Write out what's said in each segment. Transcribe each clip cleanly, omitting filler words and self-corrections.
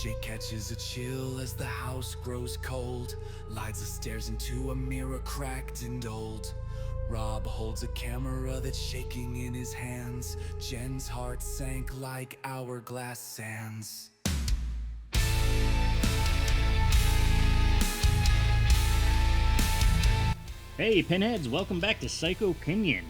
Jake catches a chill as the house grows cold. Liza stares into a mirror cracked and old. Rob holds a camera that's shaking in his hands. Jen's heart sank like hourglass sands. Hey Pinheads, welcome back to Psycho Opinion.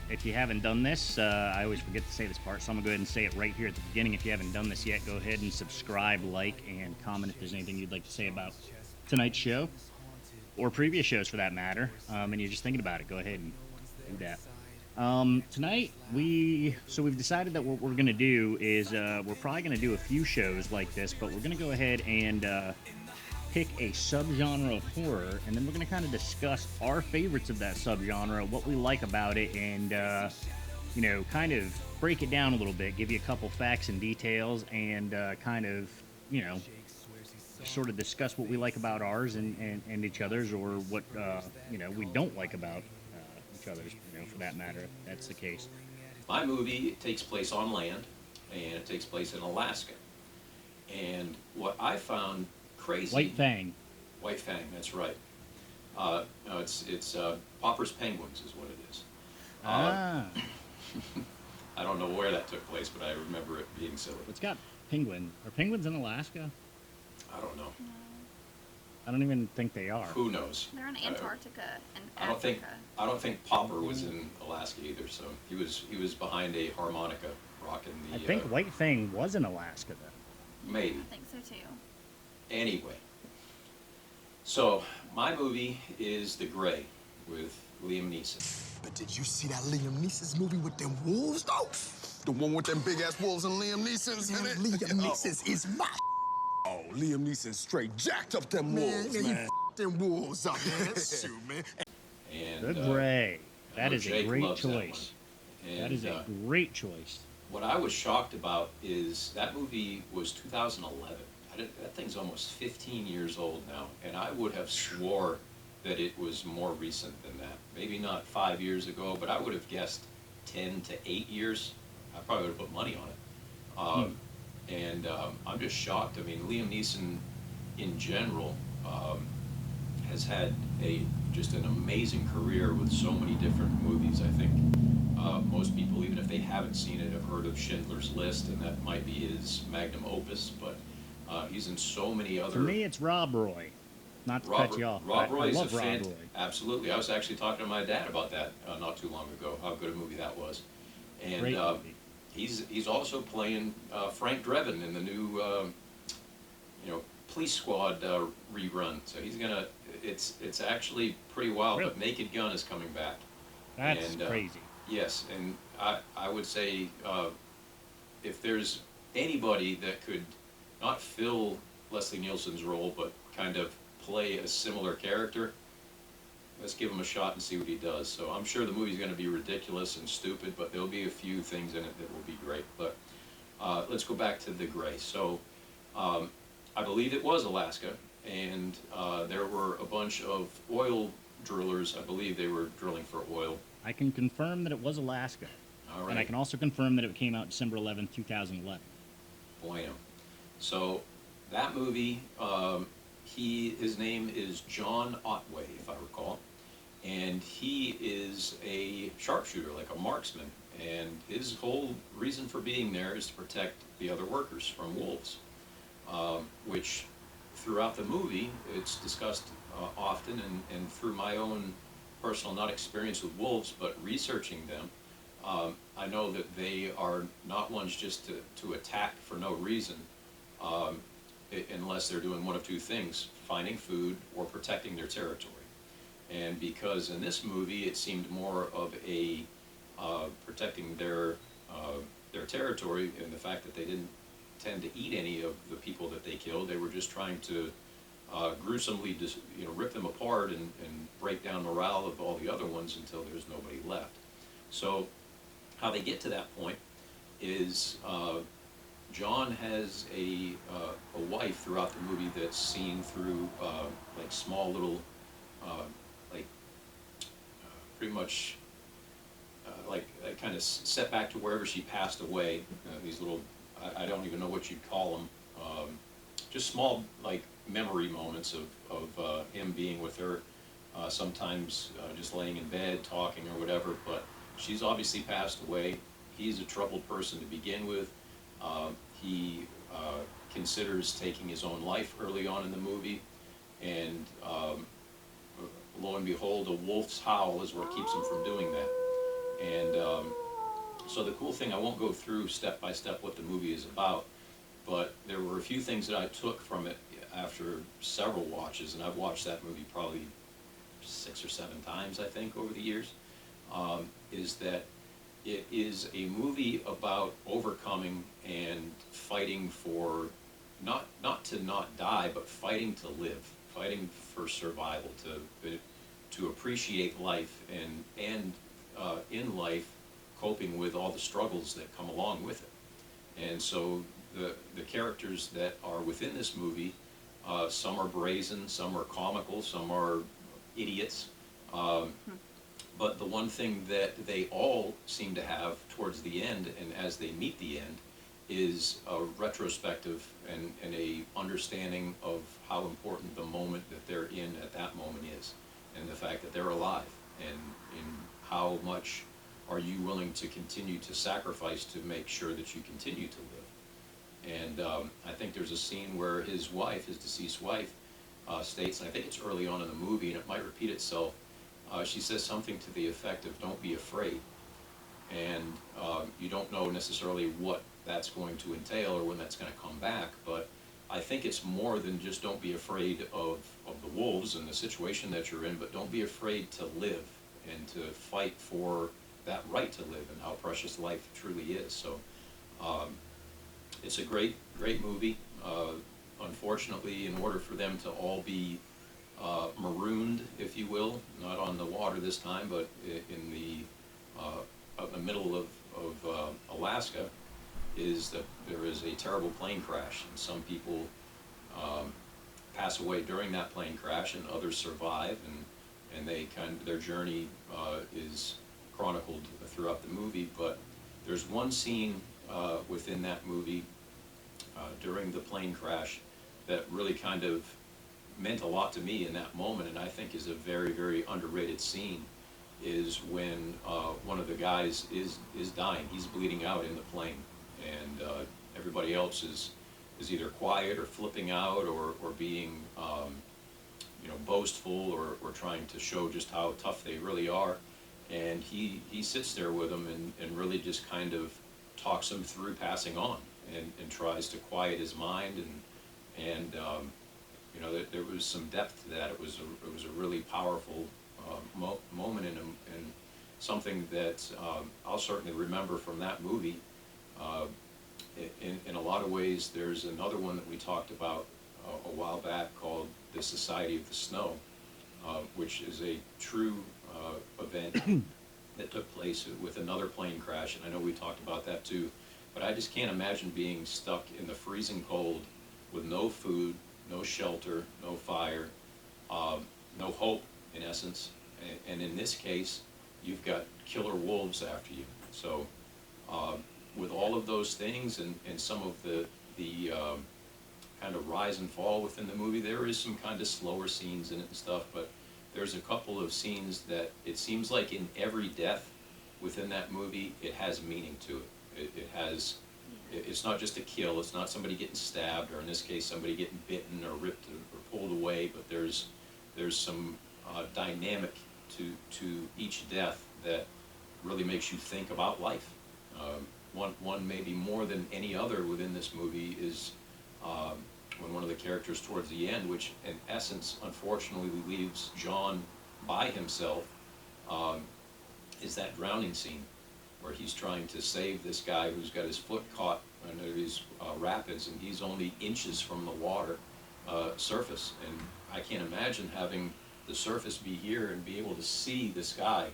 If you haven't done this, I always forget to say this part, so I'm going to go ahead and say it right here at the beginning. If you haven't done this yet, go ahead and subscribe, like, and comment if there's anything you'd like to say about tonight's show, or previous shows for that matter, and you're just thinking about it, go ahead and do that. Tonight, we've decided that what we're going to do is we're probably going to do a few shows like this, but we're going to go ahead and pick a subgenre of horror, and then we're going to kind of discuss our favorites of that subgenre, what we like about it, and kind of break it down a little bit, give you a couple facts and details, and kind of sort of discuss what we like about ours and each other's, or what we don't like about each other's, for that matter, if that's the case. My movie takes place on land, and it takes place in Alaska. And what I found crazy. White Fang. White Fang, that's right. No, it's Popper's Penguins is what it is. I don't know where that took place, but I remember it being silly. It's got penguin. Are penguins in Alaska? I don't know. I don't even think they are. Who knows? They're in Antarctica and Africa. I don't think Popper was in Alaska either. So he was behind a harmonica rocking the. I think White Fang was in Alaska then. Maybe. I think so too. Anyway, so my movie is The Grey with Liam Neeson. But did you see that Liam Neeson's movie with them wolves, though? The one with them big-ass wolves and Liam Neeson's in it? Liam Neeson's is my Oh, Liam Neeson straight jacked up them wolves, man. He them wolves up, man. Shoot, man. And, The Grey. That is Jake a great loves choice. That is a great choice. What I was shocked about is that movie was 2011. That thing's almost 15 years old now, and I would have swore that it was more recent than that. Maybe not 5 years ago, but I would have guessed 10 to 8 years. I probably would have put money on it. And I'm just shocked. I mean, Liam Neeson, in general, has had just an amazing career with so many different movies. I think most people, even if they haven't seen it, have heard of Schindler's List, and that might be his magnum opus, but he's in so many other. For me, it's Rob Roy. Not to cut you off. Rob Roy is Rob Roy. Absolutely. I was actually talking to my dad about that not too long ago. How good a movie that was, and Great movie. he's also playing Frank Drebin in the new Police Squad rerun. So he's gonna. It's actually pretty wild. Really? But Naked Gun is coming back. That's crazy. Yes, and I would say if there's anybody that could not fill Leslie Nielsen's role, but kind of play a similar character, let's give him a shot and see what he does. So I'm sure the movie's going to be ridiculous and stupid, but there'll be a few things in it that will be great. But let's go back to The Grey. So I believe it was Alaska, and there were a bunch of oil drillers. I believe they were drilling for oil. I can confirm that it was Alaska. All right. And I can also confirm that it came out December 11th, 2011. Bueno. So that movie, his name is John Otway, if I recall, and he is a sharpshooter, like a marksman, and his whole reason for being there is to protect the other workers from wolves, which throughout the movie it's discussed often, and through my own personal, not experience with wolves, but researching them, I know that they are not ones just to attack for no reason, unless they're doing one of two things, finding food or protecting their territory. And because in this movie it seemed more of a protecting their territory, and the fact that they didn't tend to eat any of the people that they killed, they were just trying to gruesomely rip them apart and break down morale of all the other ones until there's nobody left. So how they get to that point is John has a wife throughout the movie that's seen through like small little pretty much like kind of set back to wherever she passed away. These little, I don't even know what you'd call them. just small like memory moments of him being with her. Sometimes just laying in bed talking or whatever. But she's obviously passed away. He's a troubled person to begin with. He considers taking his own life early on in the movie, and lo and behold, a wolf's howl is what keeps him from doing that. And so the cool thing, I won't go through step by step what the movie is about, but there were a few things that I took from it after several watches, and I've watched that movie probably 6 or 7 times, I think, over the years, is that it is a movie about overcoming and fighting for, not to not die, but fighting to live, fighting for survival, to appreciate life, and in life, coping with all the struggles that come along with it. And so the characters that are within this movie, some are brazen, some are comical, some are idiots. But the one thing that they all seem to have towards the end, and as they meet the end, is a retrospective and a understanding of how important the moment that they're in at that moment is, and the fact that they're alive, and how much are you willing to continue to sacrifice to make sure that you continue to live. And I think there's a scene where his wife, his deceased wife, states, and I think it's early on in the movie, and it might repeat itself, she says something to the effect of, "Don't be afraid." And you don't know necessarily what that's going to entail or when that's going to come back, but I think it's more than just don't be afraid of the wolves and the situation that you're in, but don't be afraid to live and to fight for that right to live and how precious life truly is. So it's a great movie. Unfortunately, in order for them to all be marooned, if you will, not on the water this time, but in the middle of Alaska, is that there is a terrible plane crash, and some people pass away during that plane crash, and others survive, and their journey is chronicled throughout the movie. But there's one scene within that movie during the plane crash that really kind of meant a lot to me in that moment, and I think is a very underrated scene, is when one of the guys is dying. He's bleeding out in the plane, and everybody else is either quiet or flipping out or being boastful or trying to show just how tough they really are. And he sits there with them and really just kind of talks him through passing on, and tries to quiet his mind, and there was some depth to that. It was a really powerful moment and something that I'll certainly remember from that movie. In a lot of ways, there's another one that we talked about a while back called The Society of the Snow, which is a true event that took place with another plane crash, and I know we talked about that too. But I just can't imagine being stuck in the freezing cold with no food, no shelter, no fire, no hope, in essence. And in this case, you've got killer wolves after you. So with all of those things and some of the kind of rise and fall within the movie, there is some kind of slower scenes in it and stuff, but there's a couple of scenes that it seems like in every death within that movie, it has meaning to it. It's not just a kill, it's not somebody getting stabbed, or in this case, somebody getting bitten or ripped or pulled away, but there's some dynamic to each death that really makes you think about life. One maybe more than any other within this movie is when one of the characters towards the end, which in essence, unfortunately, leaves John by himself, is that drowning scene where he's trying to save this guy who's got his foot caught under these rapids, and he's only inches from the water surface. And I can't imagine having the surface be here and be able to see this guy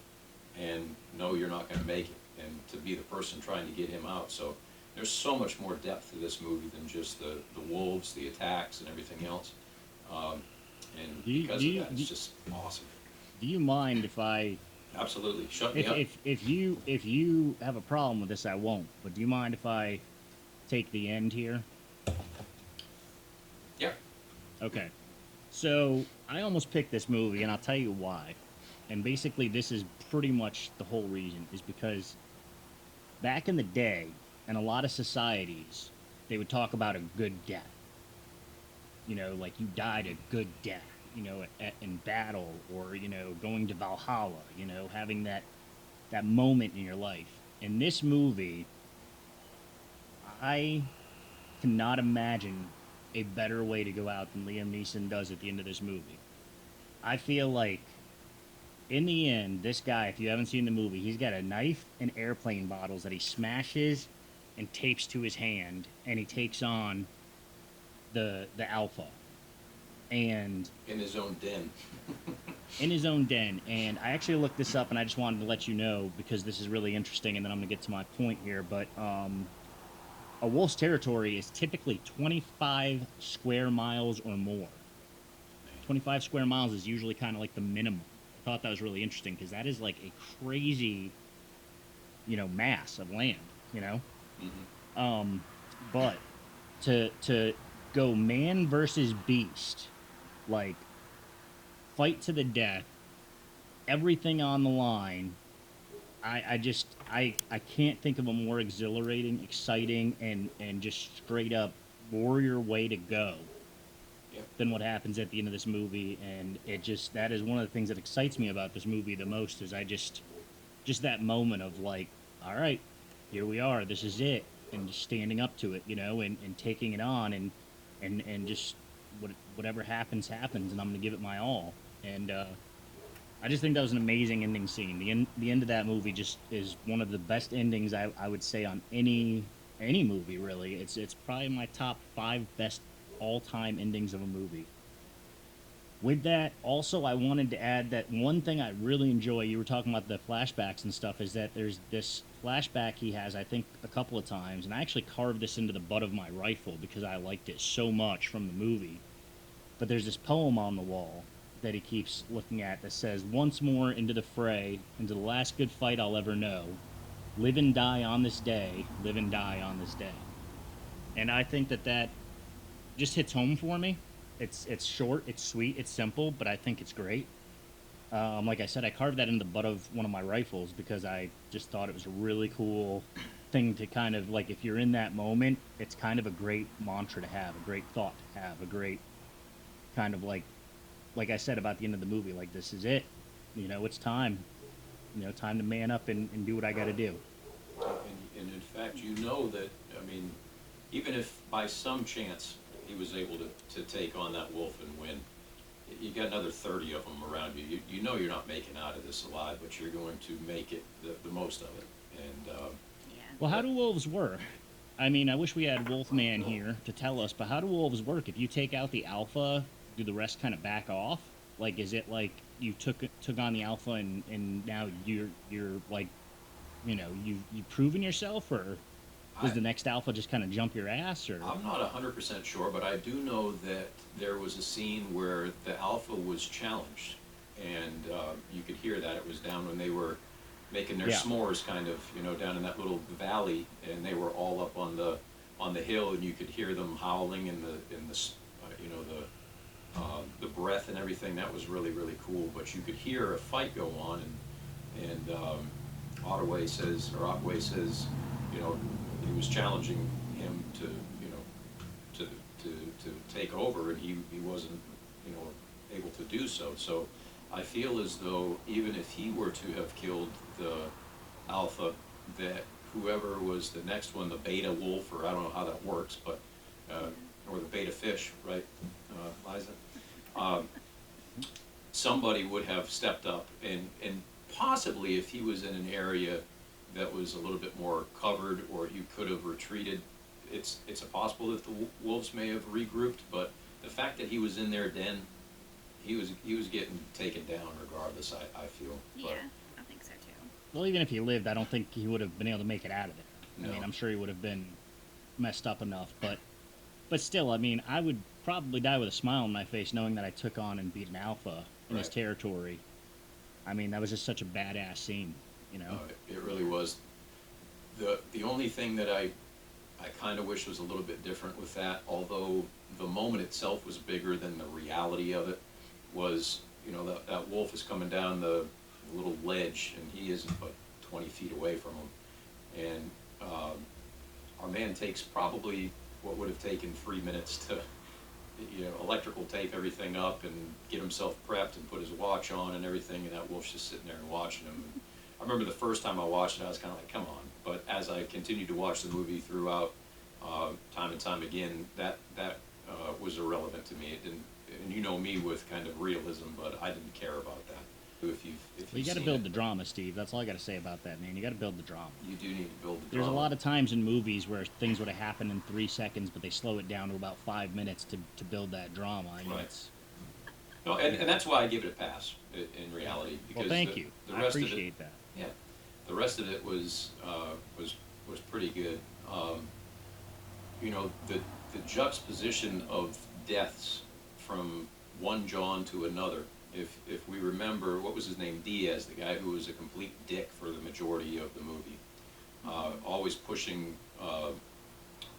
and know you're not going to make it, and to be the person trying to get him out. So there's so much more depth to this movie than just the wolves, the attacks, and everything else. And because of that, it's just awesome. Do you mind if I... Absolutely. Shut me up. If you have a problem with this, I won't. But do you mind if I take the end here? Okay. So I almost picked this movie, and I'll tell you why. And basically, this is pretty much the whole reason, is because back in the day, in a lot of societies, they would talk about a good death. You know, like you died a good death, you know, in battle, or, you know, going to Valhalla, you know, having that moment in your life. In this movie, I cannot imagine a better way to go out than Liam Neeson does at the end of this movie. I feel like in the end, this guy, if you haven't seen the movie, he's got a knife and airplane bottles that he smashes and tapes to his hand, and he takes on the alpha, and In his own den. in his own den. And I actually looked this up, and I just wanted to let you know because this is really interesting, and then I'm gonna get to my point here. But a wolf's territory is typically 25 square miles or more. 25 square miles is usually kind of like the minimum. I thought that was really interesting because that is like a crazy, you know, mass of land, you know. Hmm. But to go man versus beast, like fight to the death, everything on the line. I can't think of a more exhilarating, exciting, and just straight up warrior way to go Yep. than what happens at the end of this movie. And it just, that is one of the things that excites me about this movie the most, is I just that moment of like, all right, here we are, this is it, and just standing up to it, you know, and taking it on, and just whatever happens happens, and I'm gonna give it my all. And I just think that was an amazing ending scene. The end of that movie just is one of the best endings I would say on any movie really. It's probably my top 5 best all time endings of a movie. With that, also, I wanted to add that one thing I really enjoy, you were talking about the flashbacks and stuff, is that there's this flashback he has, I think, a couple of times, and I actually carved this into the butt of my rifle because I liked it so much from the movie. But there's this poem on the wall that he keeps looking at that says, "Once more into the fray, into the last good fight I'll ever know. Live and die on this day, live and die on this day." And I think that just hits home for me. It's short, it's sweet, it's simple, but I think it's great. Like I said, I carved that in the butt of one of my rifles because I just thought it was a really cool thing to kind of like, if you're in that moment, it's kind of a great mantra to have, a great thought to have, a great kind of like I said about the end of the movie, like this is it. You know, it's time. You know, time to man up and do what I got to do. And in fact, you know that, I mean, even if by some chance he was able to take on that wolf and win, you got another 30 of them around you. You know you're not making out of this alive, but you're going to make it the most of it. And Yeah. Well, how do wolves work? I mean, I wish we had Wolfman here to tell us, but how do wolves work? If you take out the alpha, do the rest kind of back off? Like, is it like you took on the alpha and now you're like, you know, you've proven yourself, or does I, the next alpha just kind of jump your ass, or? I'm not 100% sure, but I do know that there was a scene where the alpha was challenged, and you could hear that. It was down when they were making their Yeah. s'mores, kind of, you know, down in that little valley, and they were all up on the hill, and you could hear them howling in you know, the breath and everything. That was really, really cool. But you could hear a fight go on, and Otway says, you know, he was challenging him to, you know, to take over, and he wasn't, you know, able to do so. So I feel as though even if he were to have killed the alpha, that whoever was the next one, the beta wolf, or I don't know how that works, but or the beta fish, right, Liza? Somebody would have stepped up, and possibly if he was in an area that was a little bit more covered, or he could have retreated, it's possible that the wolves may have regrouped. But the fact that he was in their den, he was getting taken down regardless. I feel. Yeah, I think so too. Well, even if he lived, I don't think he would have been able to make it out of it. I No. mean, I'm sure he would have been messed up enough, but still, I mean, I would probably die with a smile on my face knowing that I took on and beat an alpha in his Right. territory. I mean, that was just such a badass scene, you know? It really was. The only thing that I I kind of wish was a little bit different with that, although the moment itself was bigger than the reality of it. Was, you know, that wolf is coming down the little ledge, and he isn't but 20 feet away from him. And our man takes probably what would have taken 3 minutes to, you know, electrical tape everything up and get himself prepped and put his watch on and everything, and that wolf's just sitting there and watching him. And I remember the first time I watched it, I was kind of like, come on. But as I continued to watch the movie throughout, time and time again, that was irrelevant to me. It didn't, and you know me with kind of realism, but I didn't care about that. If Well, you've you got to seen build it, the drama, Steve. That's all I got to say about that, man. You got to build the drama. you do need to build the There's a drama. lot of times in movies where things would have happened in 3 seconds, but they slow it down to about 5 minutes to build that drama. I mean, Right. it's, No, and that's why I give it a pass in reality. Because well, thank the, you. The I rest appreciate of it, that. Yeah, the rest of it was pretty good. You know, the juxtaposition of deaths from one John to another. If we remember, what was his name? Diaz, the guy who was a complete dick for the majority of the movie, always pushing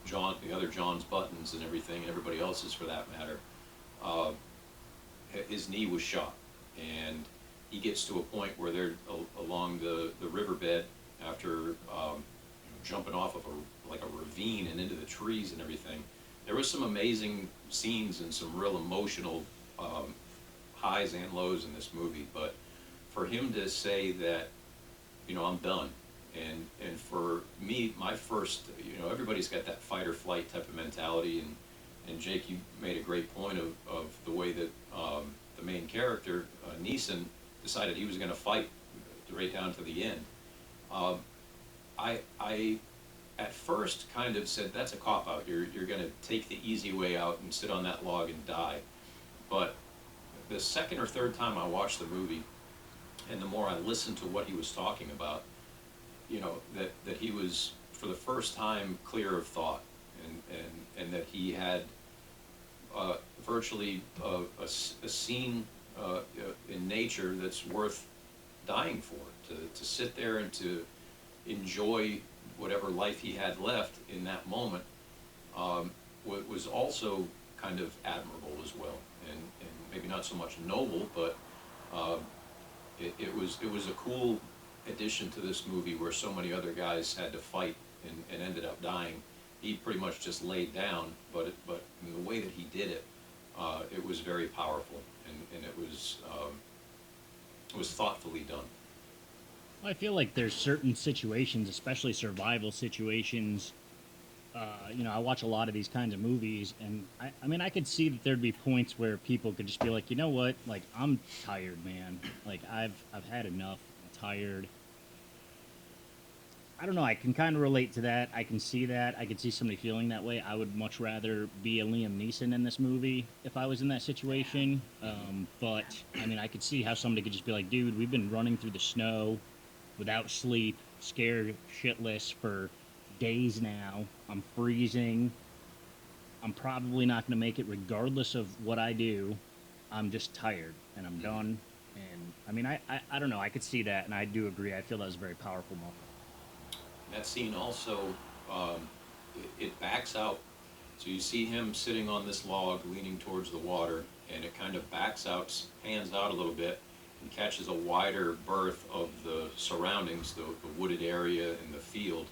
John, the other John's buttons and everything, and everybody else's for that matter. His knee was shot, and he gets to a point where they're along the riverbed after jumping off of like a ravine and into the trees and everything. There was some amazing scenes and some real emotional highs and lows in this movie, but for him to say that, you know, I'm done, and for me, my first, you know, everybody's got that fight or flight type of mentality, and Jake, you made a great point of the way that the main character, Neeson, decided he was going to fight right down to the end. I at first kind of said, that's a cop-out. You're going to take the easy way out and sit on that log and die. But the second or third time I watched the movie, and the more I listened to what he was talking about, you know, that he was, for the first time, clear of thought, and that he had virtually a scene in nature that's worth dying for, to sit there and to enjoy whatever life he had left in that moment, was also kind of admirable as well, and maybe not so much noble, but it was a cool addition to this movie where so many other guys had to fight and ended up dying. He pretty much just laid down, but in the way that he did it, it was very powerful, and it was thoughtfully done. I feel like there's certain situations, especially survival situations. You know, I watch a lot of these kinds of movies, and I mean, I could see that there'd be points where people could just be like, you know what, like, I'm tired, man. Like, I've had enough. I'm tired. I don't know. I can kind of relate to that. I can see that. I could see somebody feeling that way. I would much rather be a Liam Neeson in this movie if I was in that situation. But I mean, I could see how somebody could just be like, dude, we've been running through the snow without sleep, scared shitless for days now. I'm freezing. I'm probably not going to make it regardless of what I do. I'm just tired and I'm done. And I mean, I don't know. I could see that, and I do agree. I feel that was a very powerful moment. That scene also, it backs out. So you see him sitting on this log leaning towards the water, and it kind of backs out, pans out a little bit, and catches a wider berth of the surroundings, the wooded area and the field.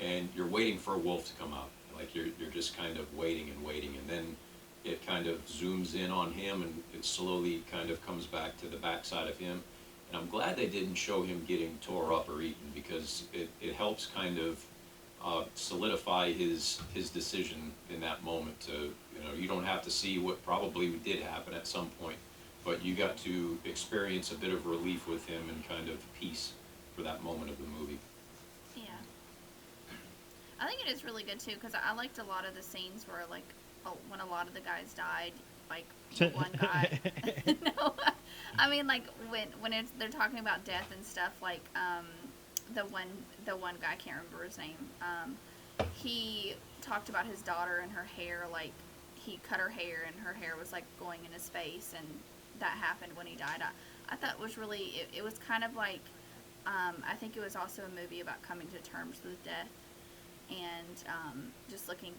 And you're waiting for a wolf to come out. Like you're just kind of waiting and waiting, and then it kind of zooms in on him, and it slowly kind of comes back to the backside of him. And I'm glad they didn't show him getting tore up or eaten, because it helps kind of solidify his decision in that moment. To, you know, you don't have to see what probably did happen at some point, but you got to experience a bit of relief with him and kind of peace for that moment of the movie. Yeah. I think it is really good too, because I liked a lot of the scenes where, like, when a lot of the guys died, like one guy. No, I mean, like when they're talking about death and stuff, like the one guy, I can't remember his name. He talked about his daughter and her hair, like he cut her hair and her hair was like going in his face, and that happened when he died. I thought it was really, it was kind of like, I think it was also a movie about coming to terms with death. and just looking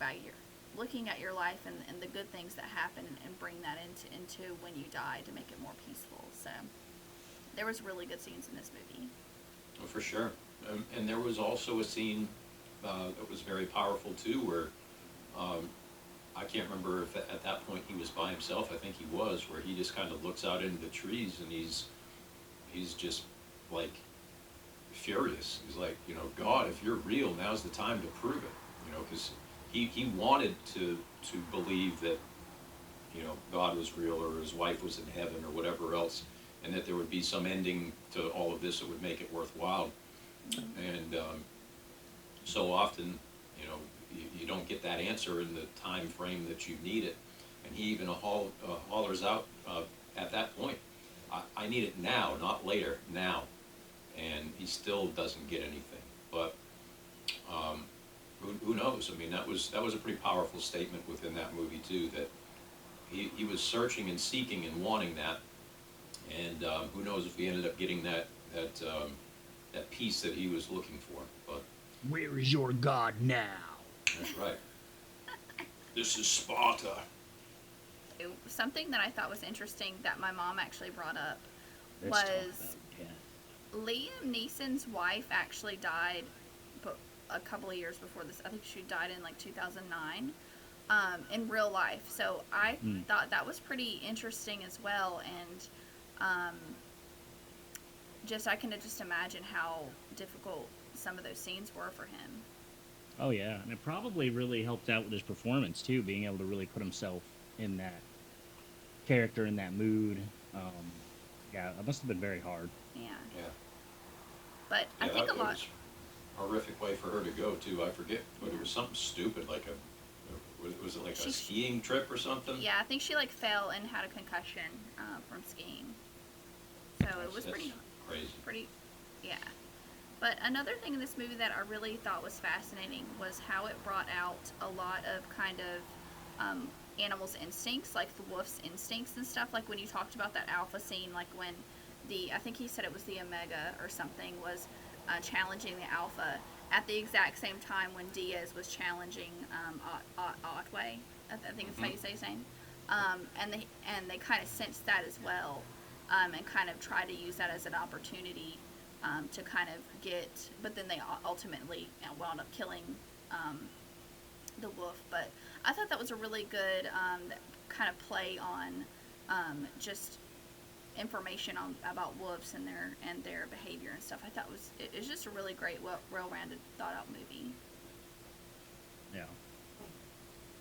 at your life and the good things that happen, and bring that into when you die to make it more peaceful. So there was really good scenes in this movie. Oh, for sure. And there was also a scene that was very powerful too, where I can't remember if at that point he was by himself. I think he was, where he just kind of looks out into the trees and he's just like furious. He's like, you know, God, if you're real, now's the time to prove it. You know, because he wanted to believe that, you know, God was real, or his wife was in heaven, or whatever else, and that there would be some ending to all of this that would make it worthwhile. And so often, you know, you don't get that answer in the time frame that you need it. And he even hollers out at that point, I need it now, not later, now. And he still doesn't get anything. But who knows? I mean, that was a pretty powerful statement within that movie too, that he was searching and seeking and wanting that. And who knows if he ended up getting that peace that he was looking for. But Where is your God now? that's right. This is Sparta. Something that I thought was interesting that my mom actually brought up Let's talk was about it, yeah. Liam Neeson's wife actually died a couple of years before this. I think she died in like 2009 in real life. So I thought that was pretty interesting as well. And just I can just imagine how difficult some of those scenes were for him. Oh yeah, and it probably really helped out with his performance too, being able to really put himself in that character, in that mood. Yeah, it must have been very hard. Yeah. Yeah. But I Yeah, think that a lot. was a horrific way for her to go too. I forget, but it was something stupid, like was it like a skiing trip or something? Yeah, I think she like fell and had a concussion from skiing. So it was That's pretty crazy. yeah. But another thing in this movie that I really thought was fascinating was how it brought out a lot of kind of animals' instincts, like the wolf's instincts and stuff. Like when you talked about that alpha scene, like when I think he said it was the Omega or something, was challenging the alpha at the exact same time when Diaz was challenging Otway. I think that's how you say his name. And they kind of sensed that as well, and kind of tried to use that as an opportunity to kind of get, but then they ultimately wound up killing the wolf. But I thought that was a really good kind of play on just information about wolves and their behavior and stuff. I thought it was just a really great, well-rounded, thought-out movie. Yeah.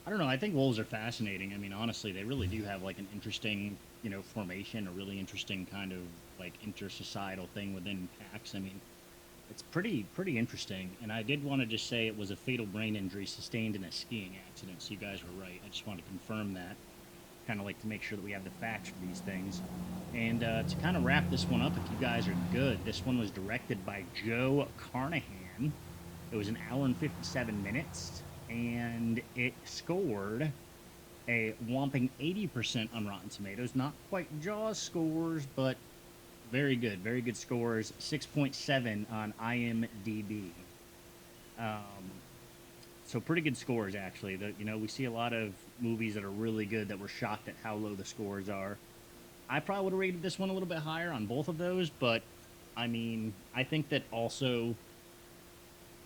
I don't know. I think wolves are fascinating. I mean, honestly, they really do have like an interesting, you know, formation, a really interesting kind of like intersocietal thing within packs. I mean, it's pretty interesting. And I did want to just say it was a fatal brain injury sustained in a skiing accident. So you guys were right. I just want to confirm that. Kind of like to make sure that we have the facts for these things. And to kind of wrap this one up, if you guys are good, this one was directed by Joe Carnahan. It was an hour and 57 minutes, and it scored a whopping 80% on Rotten Tomatoes. Not quite Jaws scores, but very good scores. 6.7 on IMDb. So pretty good scores, actually. We see a lot of movies that are really good that we're shocked at how low the scores are. I probably would have rated this one a little bit higher on both of those, but I mean, I think that also,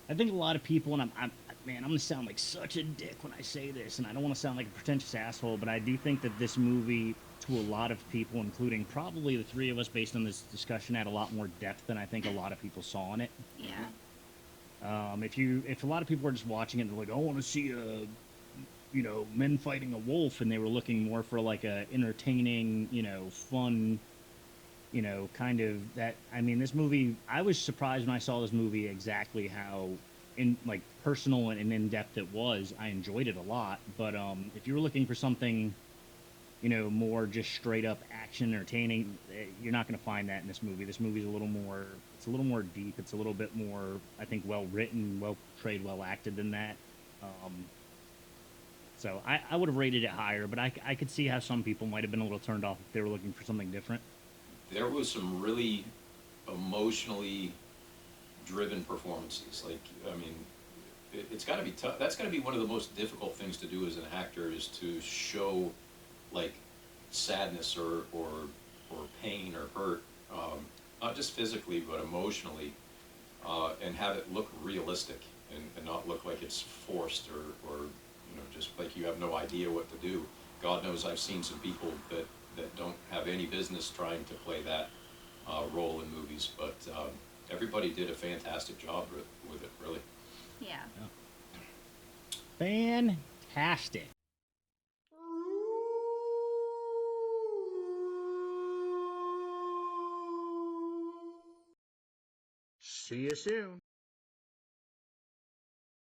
I think a lot of people, and I'm going to sound like such a dick when I say this, and I don't want to sound like a pretentious asshole, but I do think that this movie, to a lot of people, including probably the three of us based on this discussion, had a lot more depth than I think a lot of people saw in it. Yeah. If a lot of people were just watching it and they're like, I want to see men fighting a wolf, and they were looking more for like a entertaining, fun, kind of that. I mean, this movie, I was surprised when I saw this movie exactly how personal and in depth it was. I enjoyed it a lot, but if you were looking for something, more just straight up action entertaining, you're not going to find that in this movie. This movie's a little more deep. It's a little bit more, I think, well written, well portrayed, well acted than that. So I would have rated it higher, but I could see how some people might have been a little turned off if they were looking for something different. There was some really emotionally driven performances. Like, I mean, it's got to be tough. That's got to be one of the most difficult things to do as an actor, is to show like sadness or pain or hurt, not just physically but emotionally, and have it look realistic and not look like it's forced or just like you have no idea what to do. God knows I've seen some people that don't have any business trying to play that role in movies, but everybody did a fantastic job with it, really. Yeah. Fantastic. See you soon.